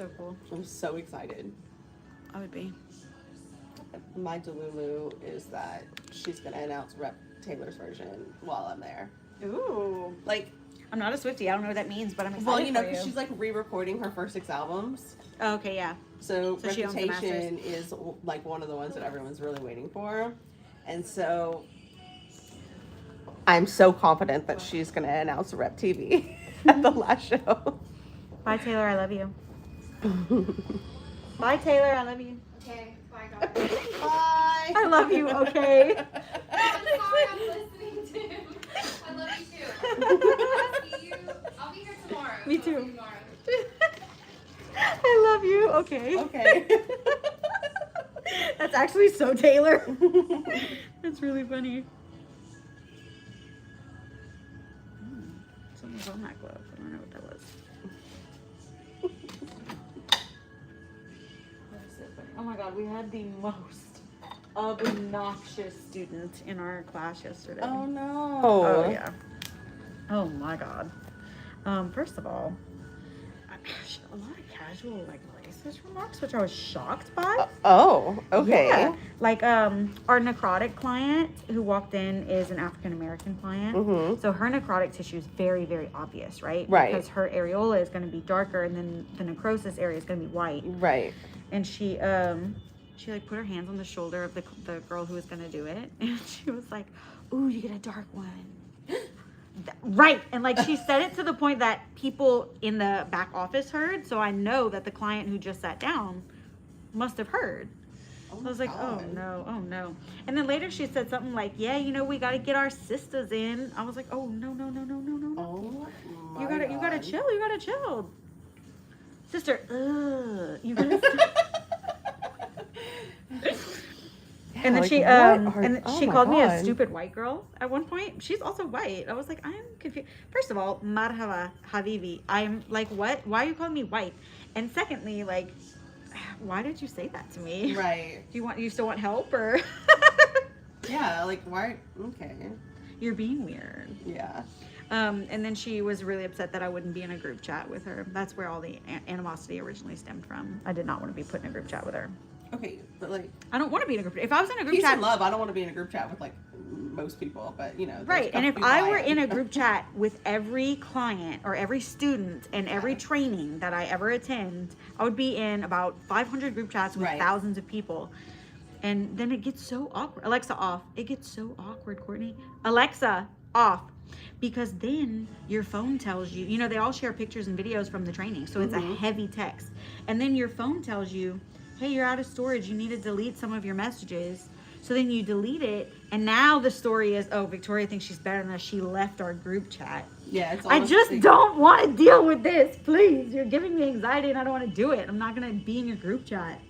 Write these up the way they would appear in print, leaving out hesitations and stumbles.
so cool. I'm so excited. I would be. My delulu is that she's going to announce Rep Taylor's version while I'm there. Ooh. Like, I'm not a Swiftie. I don't know what that means, but I'm excited well, you know, for because she's like re-recording her first 6 albums. Oh, okay, yeah. So she owns the Reputation is like one of the ones that everyone's really waiting for. And so I'm so confident that she's going to announce Rep TV at the last show. Bye, Taylor. I love you. Bye, Taylor. I love you. Okay, bye guys. Bye. I love you. Okay. I'm sorry I'm listening to. I love you too. See you. I'll be here tomorrow. Me So I'll see too. you tomorrow. I love you. Okay. Okay. That's actually so Taylor. That's really funny. Someone's on that glove. I don't know what that was. That's so funny. Oh my god, we had the most obnoxious student in our class yesterday. Oh no. Oh yeah. Oh my god. First of all, a lot of casual like racist remarks, which I was shocked by. Oh, okay. Yeah. Like our necrotic client who walked in is an African American client. Mm-hmm. So her necrotic tissue is very, very obvious, right? Right. Because her areola is going to be darker, and then the necrosis area is going to be white. Right. And she like put her hands on the shoulder of the girl who was going to do it, and she was like, "Ooh, you get a dark one." Right. And like she said it to the point that people in the back office heard, so I know that the client who just sat down must have heard. Oh I was like, God. oh no. And then later she said something like, yeah, you know, we got to get our sisters in. I was like, oh no. Oh my You gotta God. chill. Sister, you gotta And then Like, she what are- and then oh she my called me a God. stupid white girl at one point. She's also white. I was like, I'm confused. First of all, marhaba habibi. I'm like, what? Why are you calling me white? And secondly, like, why did you say that to me? Right. Do you still want help or? Yeah, like why? Okay. You're being weird. Yeah. And then she was really upset that I wouldn't be in a group chat with her. That's where all the animosity originally stemmed from. I did not want to be put in a group chat with her. Okay, but like I don't want to be in a group. If I was in a group peace chat, and love, I don't want to be in a group chat with like most people, but you know. there's right. And if people I were am. in a group chat with every client or every student and every training that I ever attend, I would be in about 500 group chats with Right. thousands of people. And then it gets so awkward. Alexa, off. It gets so awkward, Courtney. Alexa, off. Because then your phone tells you, you know, they all share pictures and videos from the training. So it's a heavy text. And then your phone tells you, hey, you're out of storage. You need to delete some of your messages. So then you delete it. And now the story is, oh, Victoria thinks she's better than us. She left our group chat. Yeah, it's I almost just like- don't want to deal with this. Please. You're giving me anxiety and I don't want to do it. I'm not going to be in your group chat.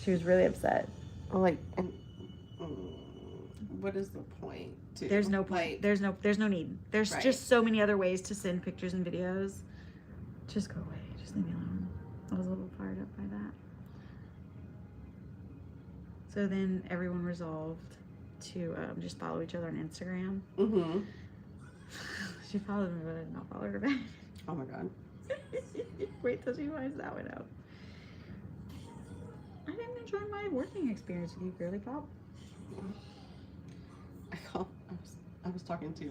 She was really upset. like what is the point? To, There's no point. like, There's no need. There's Right. just so many other ways to send pictures and videos. Just go away. Just leave me alone. I was a little fired up by that. So then everyone resolved to just follow each other on Instagram. Mm-hmm. She followed me, but I did not follow her back. Oh my God. Wait till she finds that one out. I didn't enjoy my working experience with you, girly pop. I was talking to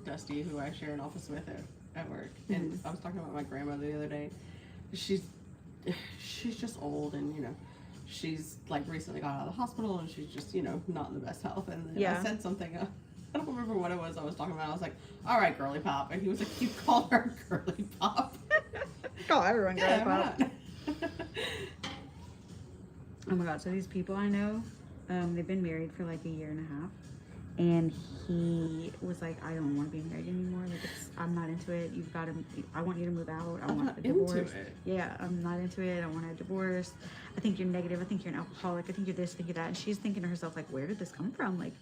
Dusty, who I share an office with at work, and I was talking about my grandmother the other day. She's just old, and you know, she's like recently got out of the hospital, and she's just, you know, not in the best health. And then I said something. I don't remember what it was I was talking about. I was like, "All right, girly pop," and he was like, "You call her girly pop?" Call everyone girly Yeah, pop. why not? Oh my god, so these people I know, they've been married for like a year and a half. And he was like, I don't want to be married anymore. Like, I'm not into it. I want you to move out. I want a divorce. Into it. Yeah, I'm not into it. I want a divorce. I think you're negative. I think you're an alcoholic. I think you're this, I think you're that. And she's thinking to herself, like, where did this come from? Like,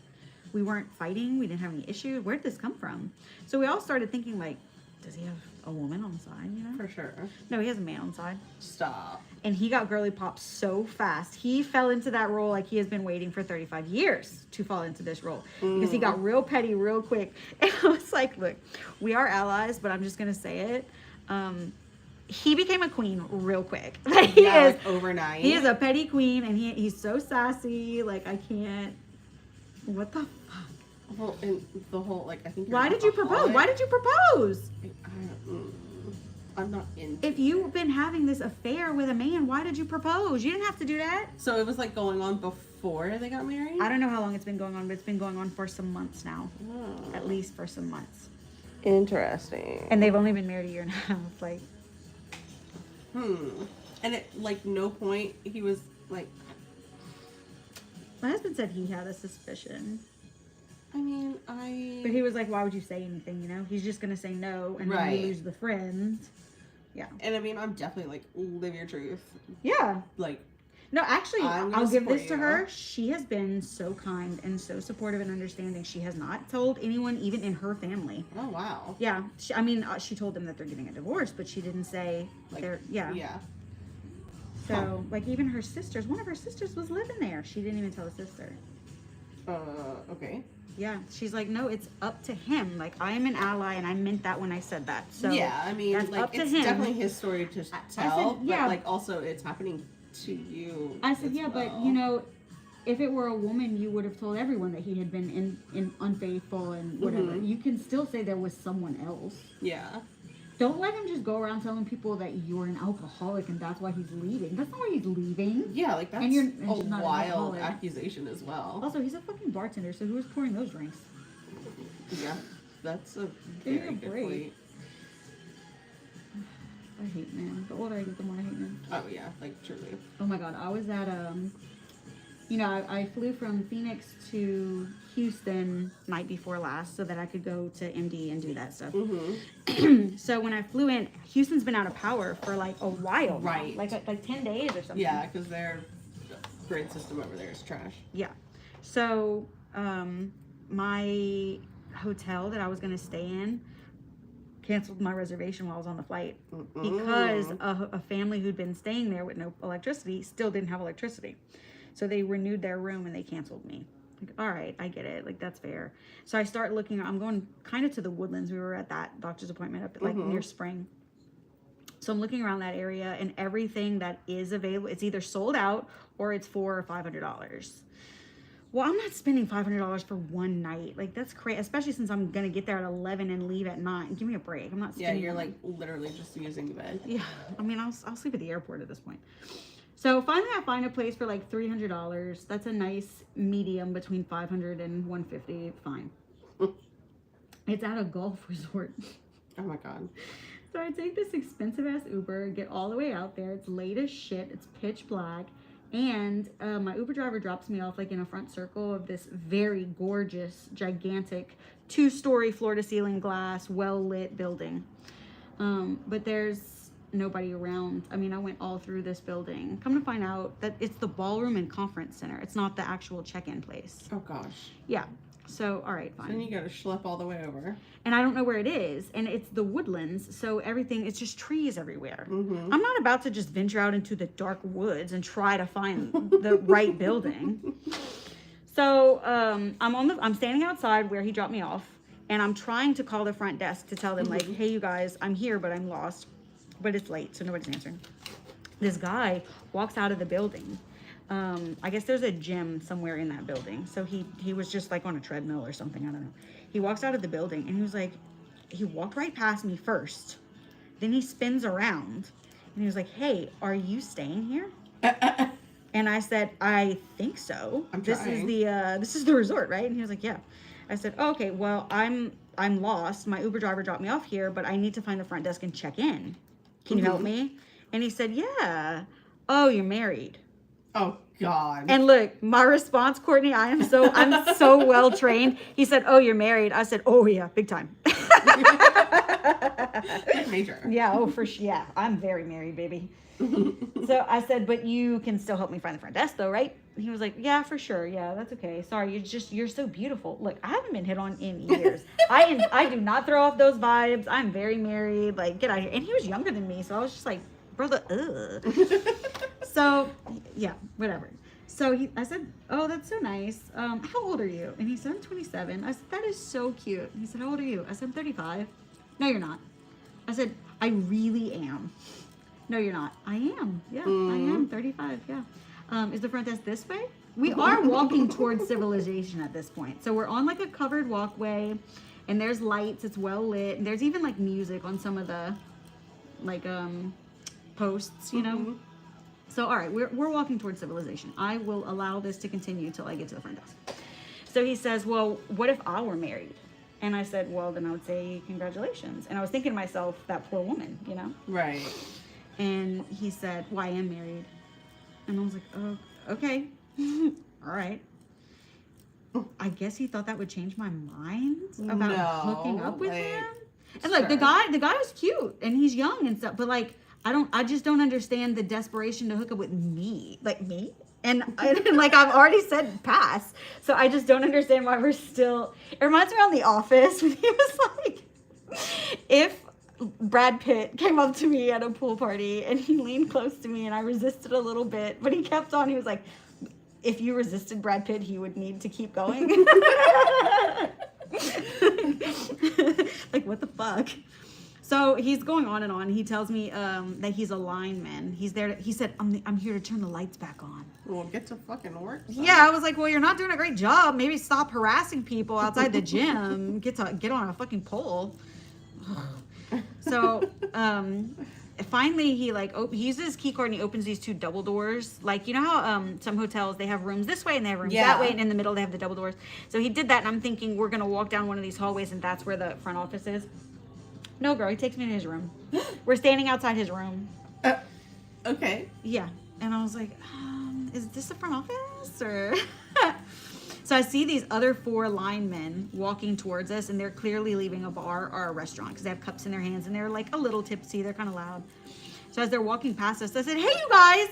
we weren't fighting. We didn't have any issues. Where did this come from? So we all started thinking, like, does he have a woman on the side, you know? For sure. No, he has a man on the side. Stop. And he got girly pop so fast. He fell into that role like he has been waiting for 35 years to fall into this role. Because he got real petty real quick. And I was like, look, we are allies, but I'm just going to say it. he became a queen real quick. He Yeah, is like overnight. he is a petty queen, and he's so sassy. Like, I can't. What the fuck? Well, and the whole, like, I think. Why did you propose? Why did you propose? I'm not into If you've been having this affair with a man, why did you propose? You didn't have to do that. So it was like going on before they got married? I don't know how long it's been going on, but it's been going on for some months now. Oh. At least for some months. Interesting. And they've only been married a year and a half. Like, And at like no point he was like, my husband said he had a suspicion. I mean, But he was like, why would you say anything, you know? He's just going to say no, and then Right. you lose the friend. Yeah. And I mean, I'm definitely like, live your truth. Yeah. Like, No, actually, I'm gonna I'll give support this to you. her. She has been so kind and so supportive and understanding. She has not told anyone, even in her family. oh wow. Yeah. She told them that they're getting a divorce, but she didn't say Like, they're, yeah. Yeah. So, like, even her sisters, one of her sisters was living there. She didn't even tell a sister. Okay. Yeah. She's like, no, it's up to him. Like, I am an ally, and I meant that when I said that. So, yeah, I mean, that's like, up to it's him. definitely his story to I tell, said, yeah. but like, also, it's happening to you. I said, as yeah, but, well. you know, if it were a woman, you would have told everyone that he had been in unfaithful and whatever. Mhm. You can still say there was someone else. Yeah. Don't let him just go around telling people that you're an alcoholic and that's why he's leaving. That's not why he's leaving. Yeah, like, that's you're- a and she's not an wild alcoholic. accusation as well. Also, he's a fucking bartender, so who's pouring those drinks? Yeah, that's a Give me very a good break. point. I hate men. The older I get, the more I hate men. Oh yeah, like truly. Oh my god, I was at you know, I flew from Phoenix to Houston night before last so that I could go to MD and do that stuff. Mm-hmm. So when I flew in, Houston's been out of power for like a while, now. Right. Like 10 days or something. Yeah, because their grid system over there is trash. Yeah. So my hotel that I was gonna stay in canceled my reservation while I was on the flight because a family who'd been staying there with no electricity still didn't have electricity. So they renewed their room and they canceled me. Like, all right, I get it. Like, that's fair. So I start looking. I'm going kind of to the Woodlands. We were at that doctor's appointment up at, like, near Spring. So I'm looking around that area, and everything that is available, it's either sold out or it's $400 or $500. Well, I'm not spending $500 for one night. Like, that's crazy, especially since I'm going to get there at 11 and leave at 9. Give me a break. I'm not Yeah, spending you're that. like literally just using the bed. Yeah, I mean, I'll sleep at the airport at this point. So finally I find a place for like $300. That's a nice medium between $500 and $150. Fine. It's at a golf resort. Oh my god. So I take this expensive ass Uber, get all the way out there. It's late as shit. It's pitch black. And my Uber driver drops me off like in a front circle of this very gorgeous, gigantic, 2-story floor to ceiling glass, well lit building. But there's nobody around. I mean, I went all through this building. Come to find out that it's the ballroom and conference center. It's not the actual check-in place. Oh gosh. Yeah. So, all right, fine. Then you gotta schlep all the way over. And I don't know where it is. And it's the Woodlands. So everything, it's just trees everywhere. Mm-hmm. I'm not about to just venture out into the dark woods and try to find the right building. So I'm standing outside where he dropped me off. And I'm trying to call the front desk to tell them, like, hey, you guys, I'm here, but I'm lost. But it's late, so nobody's answering. This guy walks out of the building. I guess there's a gym somewhere in that building. So he was just like on a treadmill or something. I don't know. He walks out of the building and he was like, he walked right past me first. Then he spins around and he was like, hey, are you staying here? And I said, I think so. This is the resort, right? And he was like, yeah. I said, oh, okay, well, I'm lost. My Uber driver dropped me off here, but I need to find the front desk and check in. Can you help me? And he said, yeah. Oh, you're married. Oh god. And look, my response, Courtney, I'm so well trained. He said, oh, you're married. I said, oh yeah, big time. Major. Yeah, oh for sure. Yeah, I'm very married, baby. So I said, but you can still help me find the front desk though, right? And he was like, yeah, for sure. Yeah, that's okay. Sorry, you're so beautiful. Look, I haven't been hit on in years. I do not throw off those vibes. I'm very married. Like, get out of here. And he was younger than me, so I was just like, brother, ugh. So, yeah, whatever. So I said, oh, that's so nice. How old are you? And he said, I'm 27. I said, that is so cute. And he said, how old are you? I said, I'm 35. No, you're not. I said, I really am. No, you're not. I am. Yeah, I am 35. Yeah. Is the front desk this way? We are walking towards civilization at this point. So we're on like a covered walkway, and there's lights. It's well lit. And there's even like music on some of the like posts, you know. So all right, we're walking towards civilization. I will allow this to continue till I get to the front desk. So he says, well, what if I were married? And I said, well, then I would say congratulations. And I was thinking to myself, that poor woman, you know. Right. And he said, well, I am married. And I was like, oh, okay. All right. I guess he thought that would change my mind about hooking up with him. And like the guy was cute and he's young and stuff, but like I just don't understand the desperation to hook up with me. Like me? And like I've already said pass. So I just don't understand why we're still. It reminds me of The Office when he was like, if Brad Pitt came up to me at a pool party and he leaned close to me and I resisted a little bit, but he kept on. He was like, if you resisted Brad Pitt, he would need to keep going. Like, what the fuck? So he's going on and on. He tells me that he's a lineman. He's there. He said, I'm here to turn the lights back on. Well, get to fucking work. Son. Yeah, I was like, well, you're not doing a great job. Maybe stop harassing people outside the gym. Get on a fucking pole. So finally he he uses his key card and he opens these two double doors. Like, you know how some hotels, they have rooms this way and they have rooms that way, and in the middle they have the double doors. So he did that, and I'm thinking we're gonna walk down one of these hallways and that's where the front office is. No, girl, he takes me to his room. We're standing outside his room. Okay. Yeah. And I was like, is this the front office or? So I see these other 4 linemen walking towards us, and they're clearly leaving a bar or a restaurant because they have cups in their hands and they're like a little tipsy. They're kind of loud. So as they're walking past us, I said, hey, you guys,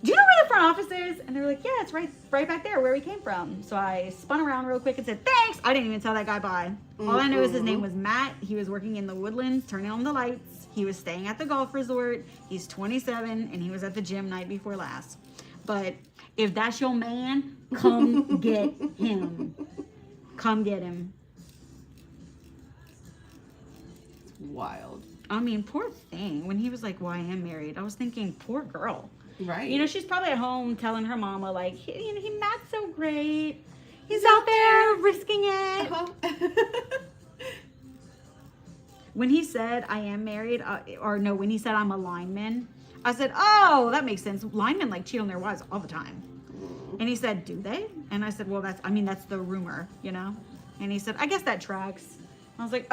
do you know where the front office is? And they're like, yeah, it's right back there where we came from. So I spun around real quick and said, thanks. I didn't even tell that guy bye. All I know is his name was Matt. He was working in the Woodlands, turning on the lights. He was staying at the golf resort. He's 27, and he was at the gym night before last. But if that's your man, come get him. Come get him. It's wild. I mean, poor thing. When he was like, well, I am married, I was thinking, poor girl. Right. You know, she's probably at home telling her mama, like, Matt's so great. He's out there risking it. When he said, I am married, when he said I'm a lineman, I said, oh, that makes sense. Linemen like cheat on their wives all the time. And he said, do they? And I said, well, that's the rumor, you know? And he said, I guess that tracks. I was like,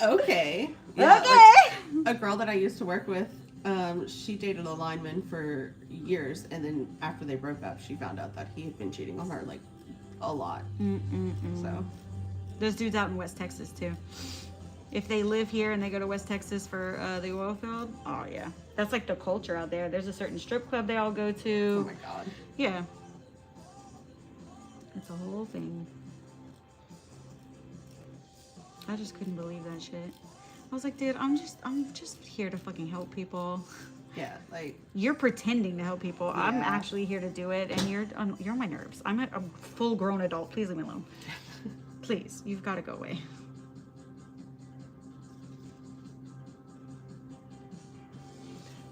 okay. Yeah, okay. Like, a girl that I used to work with, she dated a lineman for years, and then after they broke up, she found out that he had been cheating on her like a lot. So there's dudes out in West Texas too. If they live here and they go to West Texas for the oil field, oh yeah, that's like the culture out there. There's a certain strip club they all go to. Oh my god. Yeah, it's a whole thing. I just couldn't believe that shit. I was like, dude, I'm just here to fucking help people. Yeah, like you're pretending to help people. Yeah. I'm actually here to do it, and you're on my nerves. I'm a full-grown adult. Please leave me alone. Please, you've got to go away.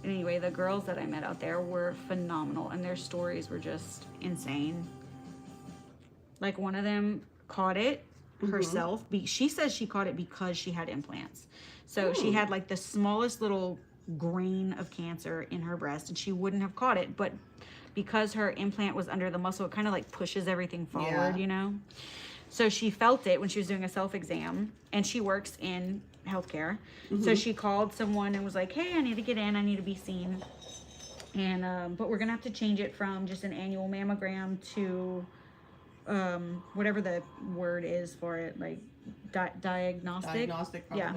Anyway, the girls that I met out there were phenomenal, and their stories were just insane. Like, one of them caught it herself. She says she caught it because she had implants. So she had like the smallest little grain of cancer in her breast, and she wouldn't have caught it, but because her implant was under the muscle, it kind of like pushes everything forward, you know? So she felt it when she was doing a self-exam, and she works in healthcare. So she called someone and was like, hey, I need to get in, I need to be seen. And but we're gonna have to change it from just an annual mammogram to whatever the word is for it, like diagnostic, probably. yeah.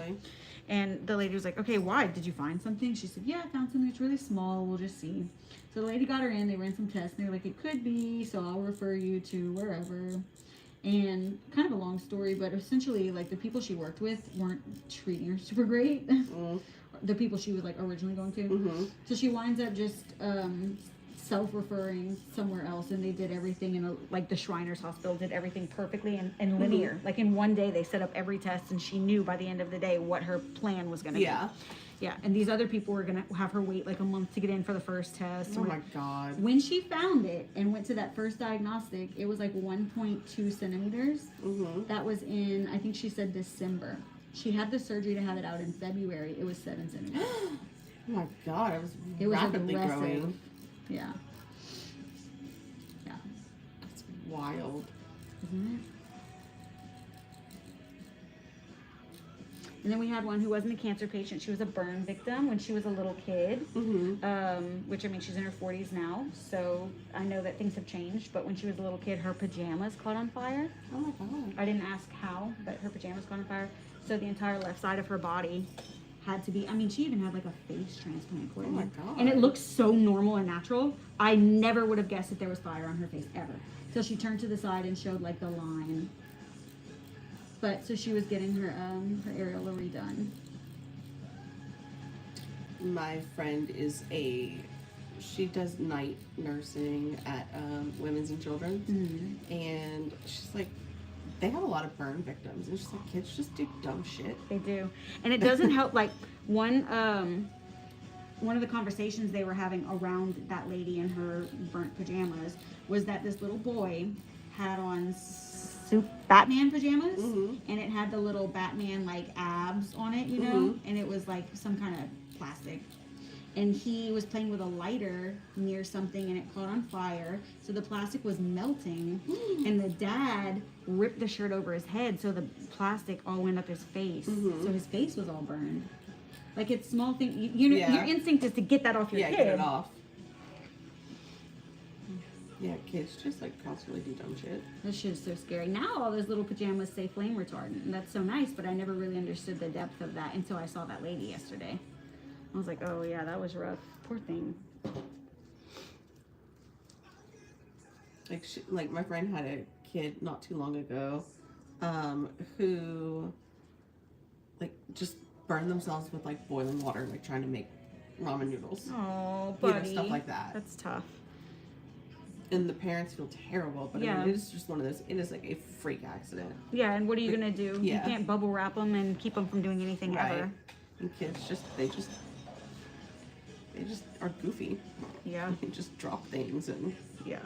And the lady was like, okay, why? Did you find something? She said, yeah, I found something. It's really small. We'll just see. So the lady got her in. They ran some tests. And they were like, it could be, so I'll refer you to wherever. And kind of a long story, but essentially, like, the people she worked with weren't treating her super great. The people she was, like, originally going to. So she winds up just self-referring somewhere else, and they did everything in like the Shriners Hospital did everything perfectly and linear. Like in one day they set up every test, and she knew by the end of the day what her plan was going to be. Yeah, and these other people were going to have her wait like a month to get in for the first test. Oh my God. When she found it and went to that first diagnostic, it was like 1.2 centimeters. That was in, I think she said December. She had the surgery to have it out in February. It was 7 centimeters. Oh my God, it was rapidly aggressive. growing. Yeah. Yeah. That's wild. Isn't it? And then we had one who wasn't a cancer patient. She was a burn victim when she was a little kid, which, I mean, she's in her 40s now, so I know that things have changed. But when she was a little kid, her pajamas caught on fire. Oh my God. I didn't ask how, but her pajamas caught on fire. So the entire left side of her body had to be, I mean, she even had like a face transplant. Oh my God. And it looked so normal and natural. I never would have guessed that there was fire on her face ever. So she turned to the side and showed like the line. But so she was getting her areola redone. My friend she does night nursing at Women's and Children's, and she's like, they have a lot of burn victims, and she's like, kids just do dumb shit. They do, and it doesn't help. Like one of the conversations they were having around that lady in her burnt pajamas was that this little boy had on Batman pajamas, and it had the little Batman like abs on it, you know, and it was like some kind of plastic. And he was playing with a lighter near something, and it caught on fire. So the plastic was melting, and the dad ripped the shirt over his head, so the plastic all went up his face. So his face was all burned. Like, it's small thing. You know, your instinct is to get that off your kid. Yeah, get it off. Yeah, kids just like constantly do dumb shit. That shit is so scary. Now all those little pajamas say flame retardant, and that's so nice, but I never really understood the depth of that until I saw that lady yesterday. I was like, oh yeah, that was rough. Poor thing. Like my friend had a kid not too long ago, who like just burned themselves with like boiling water, like trying to make ramen noodles. Oh, buddy. Stuff like that. That's tough. And the parents feel terrible, but I mean, it's just one of those, it is like a freak accident. Yeah, and what are you going to do? Yeah. You can't bubble wrap them and keep them from doing anything ever. And kids they just are goofy. Yeah. They just drop things and. Yeah.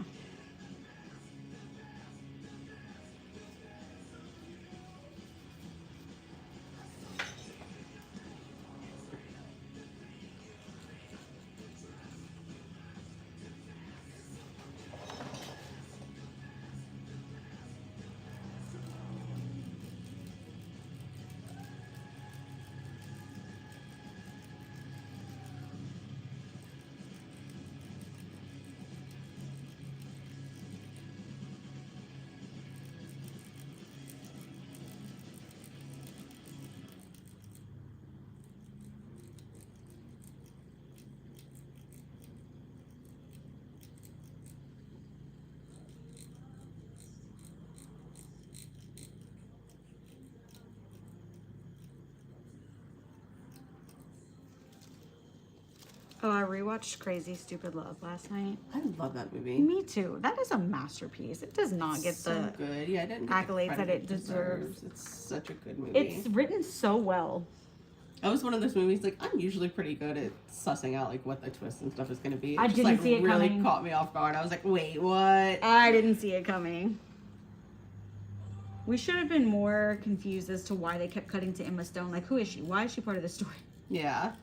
Oh, I rewatched Crazy Stupid Love last night. I love that movie. Me too. That is a masterpiece. It does not get so the good. Yeah, it didn't get the accolades credit that it deserves. It's such a good movie. It's written so well. That was one of those movies, like, I'm usually pretty good at sussing out, like, what the twist and stuff is going to be. It I just, didn't like, see it really coming. caught me off guard. I was like, wait, what? I didn't see it coming. We should have been more confused as to why they kept cutting to Emma Stone. Like, who is she? Why is she part of the story? Yeah.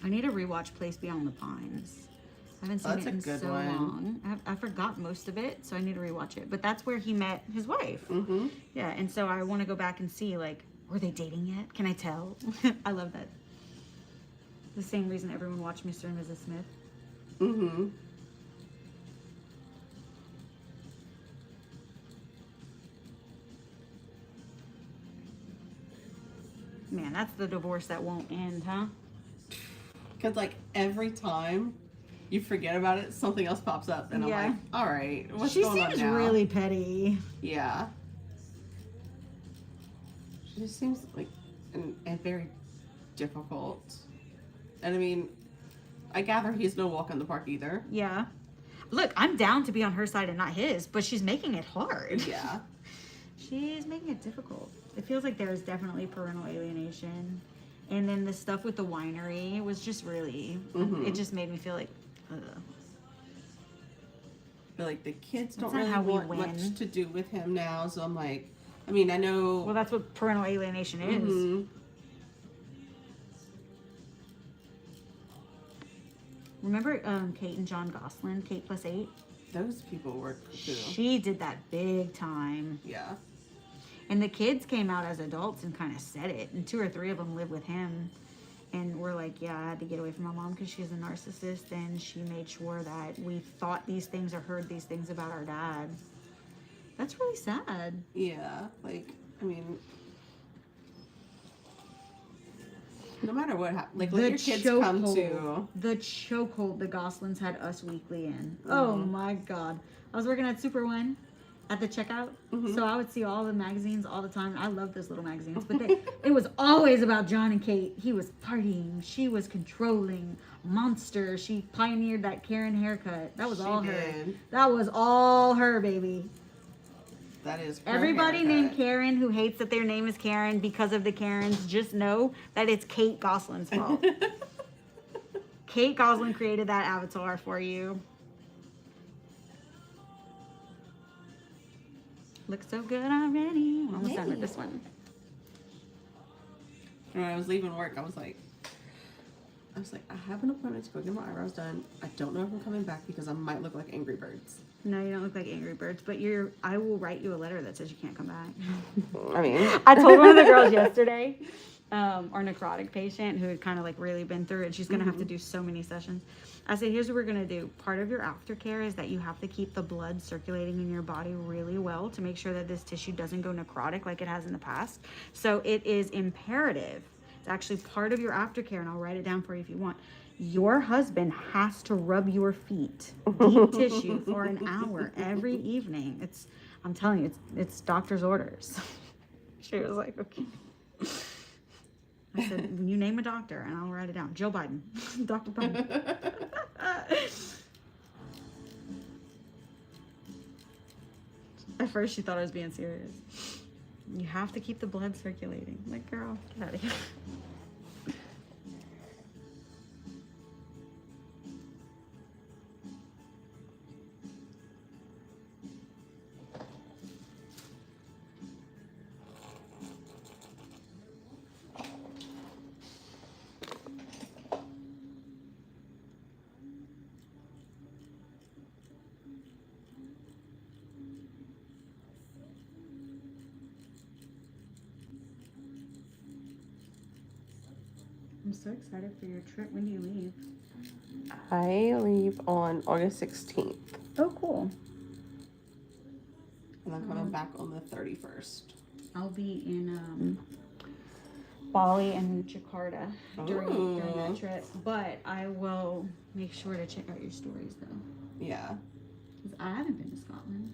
I need to rewatch Place Beyond the Pines. I haven't seen That's it in a good so one. long. I forgot most of it, so I need to rewatch it. But that's where he met his wife. Mm-hmm. Yeah, and so I want to go back and see, like, were they dating yet? Can I tell? I love that. The same reason everyone watched Mr. and Mrs. Smith. Mm-hmm. Man, that's the divorce that won't end, huh? Because, like, every time you forget about it, something else pops up. And I'm like, all right, what's going on now? She seems really petty. Yeah. She just seems like and very difficult. And I mean, I gather he's no walk in the park either. Yeah. Look, I'm down to be on her side and not his, but she's making it hard. Yeah. She's making it difficult. It feels like there's definitely parental alienation. And then the stuff with the winery was just really, it just made me feel like, ugh. But like the kids That's don't not really how we want win. much to do with him now. So I'm like, I mean, I know. Well, that's what parental alienation is. Mhm. Remember Kate and John Goslin, Kate plus 8? Those people work too. She did that big time. Yeah. And the kids came out as adults and kind of said it. And 2 or 3 of them live with him. And we're like, yeah, I had to get away from my mom because she's a narcissist. And she made sure that we thought these things or heard these things about our dad. That's really sad. Yeah. Like, I mean, no matter what happens, like let your kids come to. The chokehold the Goslins had us weekly in. Oh my God. I was working at Super One at the checkout. So I would see all the magazines all the time. I love those little magazines. But it was always about John and Kate. He was partying. She was controlling. Monster. She pioneered that Karen haircut. That was all her. Did. That was all her, baby. That is her Everybody haircut. named Karen who hates that their name is Karen because of the Karens, just know that it's Kate Goslin's fault. Kate Goslin created that avatar for you. Looks so good already. We're almost done with this one. When I was leaving work, I was like, I have an appointment to go get my eyebrows done. I don't know if I'm coming back because I might look like Angry Birds. No, you don't look like Angry Birds, but I will write you a letter that says you can't come back. I mean, I told one of the girls yesterday, our necrotic patient who had kind of like really been through it, she's going to have to do so many sessions. I said, here's what we're going to do. Part of your aftercare is that you have to keep the blood circulating in your body really well to make sure that this tissue doesn't go necrotic like it has in the past. So it is imperative. It's actually part of your aftercare, and I'll write it down for you if you want. Your husband has to rub your feet, deep tissue, for an hour every evening. I'm telling you, it's doctor's orders. She was like, okay. I said, you name a doctor and I'll write it down. Joe Biden. Dr. Biden. At first she thought I was being serious. You have to keep the blood circulating. I'm like, girl, get out of here. I'm so excited for your trip. When do you leave? I leave on August 16th. Oh, cool. And I'm coming back on the 31st. I'll be in Bali and Jakarta during that trip. But I will make sure to check out your stories, though. Yeah. 'Cause I haven't been to Scotland.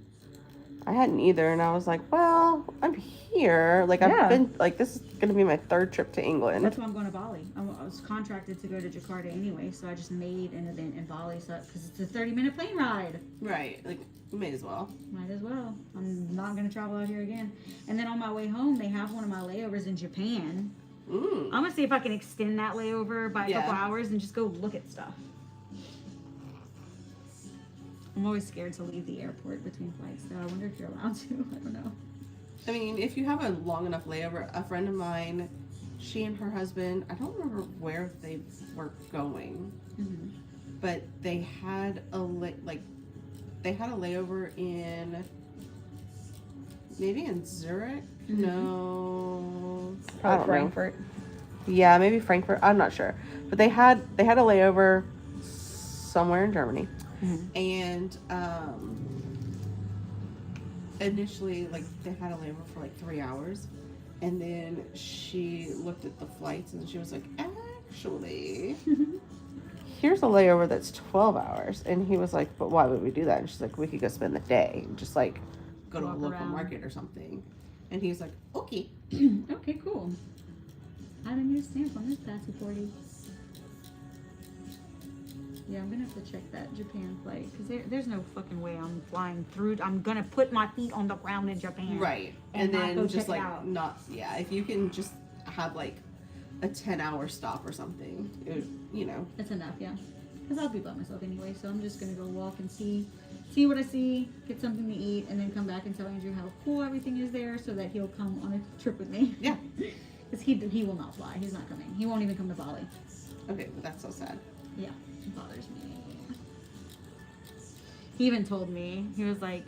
I hadn't either, and I was like, well, I'm here. Like, Yeah. I've been, like, this is going to be my 3rd trip to England. That's why I'm going to Bali. I was contracted to go to Jakarta anyway, so I just made an event in Bali because it's a 30-minute plane ride. Right. Like, you may as well. Might as well. I'm not going to travel out here again. And then on my way home, they have one of my layovers in Japan. Mm. I'm going to see if I can extend that layover by a Yeah. couple hours and just go look at stuff. I'm always scared to leave the airport between flights, though. I wonder if you're allowed to. I don't know. I mean, if you have a long enough layover, a friend of mine, she and her husband, I don't remember where they were going, but they had a layover in, maybe in Zurich? No. I don't know. Yeah, maybe Frankfurt. I'm not sure. But they had a layover somewhere in Germany. And initially, like, they had a layover for like 3 hours, and then she looked at the flights and she was like, actually, here's a layover that's 12 hours. And he was like, but why would we do that? And she's like, we could go spend the day and just like go to a Walk local around. market or something. And he was like, okay. Okay, cool. Add a new stamp on this passport. Yeah, I'm gonna have to check that Japan flight because there's no fucking way I'm flying through. I'm gonna put my feet on the ground in Japan. Right. And not then go just check it like out. not, yeah, if you can just have like a 10-hour stop or something, it would, you know. That's enough, yeah. Because I'll be by myself anyway, so I'm just gonna go walk and see what I see, get something to eat, and then come back and tell Andrew how cool everything is there, so that he'll come on a trip with me. Yeah. Because he will not fly. He's not coming. He won't even come to Bali. Okay, but that's so sad. Yeah, it bothers me. He even told me, he was like,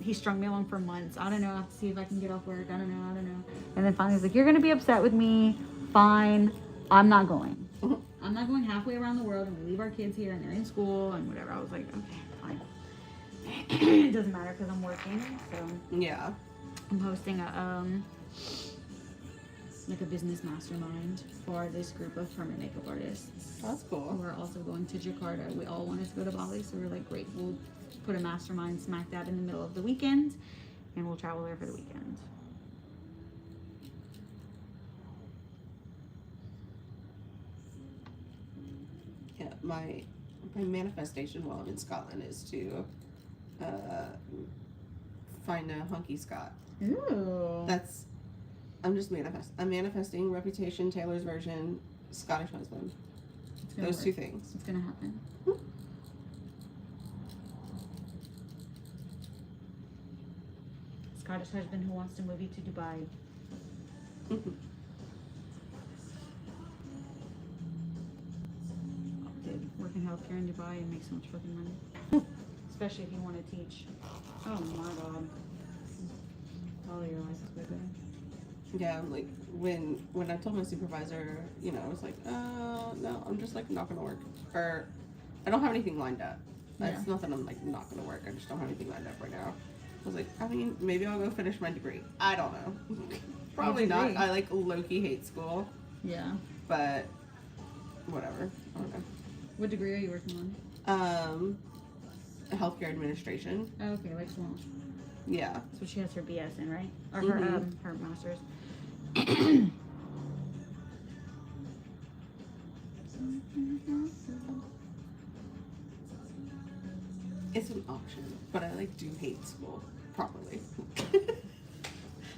he strung me along for months. I don't know. I have to see if I can get off work. I don't know. And then finally he's like, you're going to be upset with me. Fine. I'm not going. I'm not going halfway around the world and we leave our kids here and they're in school and whatever. I was like, okay, fine. It doesn't matter because I'm working. So Yeah. I'm hosting like a business mastermind for this group of permanent makeup artists. That's cool. We're also going to Jakarta. We all wanted to go to Bali, so we're like, great, we'll put a mastermind smack dab in the middle of the weekend, and we'll travel there for the weekend. Yeah, my manifestation while I'm in Scotland is to find a hunky Scot. Ooh. I'm manifesting reputation, Taylor's version, Scottish husband. Those two things. It's gonna happen. Scottish husband who wants to move you to Dubai. Dude, work in healthcare in Dubai and make so much fucking money. Especially if you want to teach. Oh my god. All of your life is good. Yeah, like when I told my supervisor, you know, I was like, no, I'm just like not gonna work, or I don't have anything lined up. It's not that I'm like not gonna work. I just don't have anything lined up right now. I was like, I mean, maybe I'll go finish my degree. I don't know. Probably not. I like low-key hate school. Yeah. But whatever. I don't know. What degree are you working on? Healthcare administration. Oh, okay, like salon. Yeah. That's what she has her BS in, right? Or her master's. It's an option, but I like do hate school properly.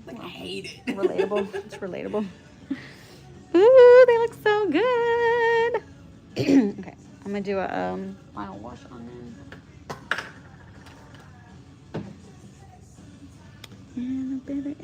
I hate it. Relatable. It's relatable. Ooh, they look so good. Okay, I'm gonna do a final wash on them. And a bit of it.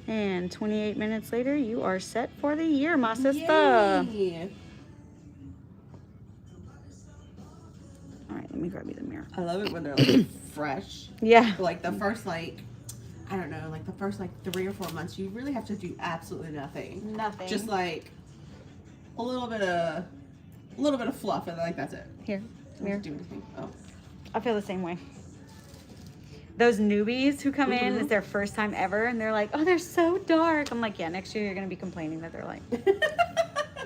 And 28 minutes later, you are set for the year, my sister. Yay. All right, let me grab you the mirror. I love it when they're like fresh. Yeah. Like the first I don't know, like the first 3 or 4 months, you really have to do absolutely nothing. Nothing. Just like a little bit of fluff, and like that's it. Here, Don't mirror. have to do anything. Oh. I feel the same way. Those newbies who come in, it's their first time ever, and they're like, oh, they're so dark. I'm like, yeah, next year you're going to be complaining that they're light.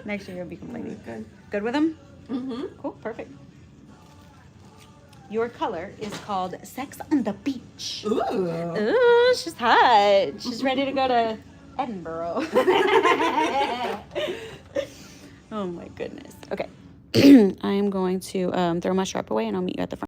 Next year you'll be complaining. Good. Good with them? Mm-hmm. Cool, perfect. Your color is called Sex on the Beach. Ooh. Ooh, she's hot. She's ready to go to Edinburgh. Oh my goodness. Okay. I am going to throw my strap away and I'll meet you at the front.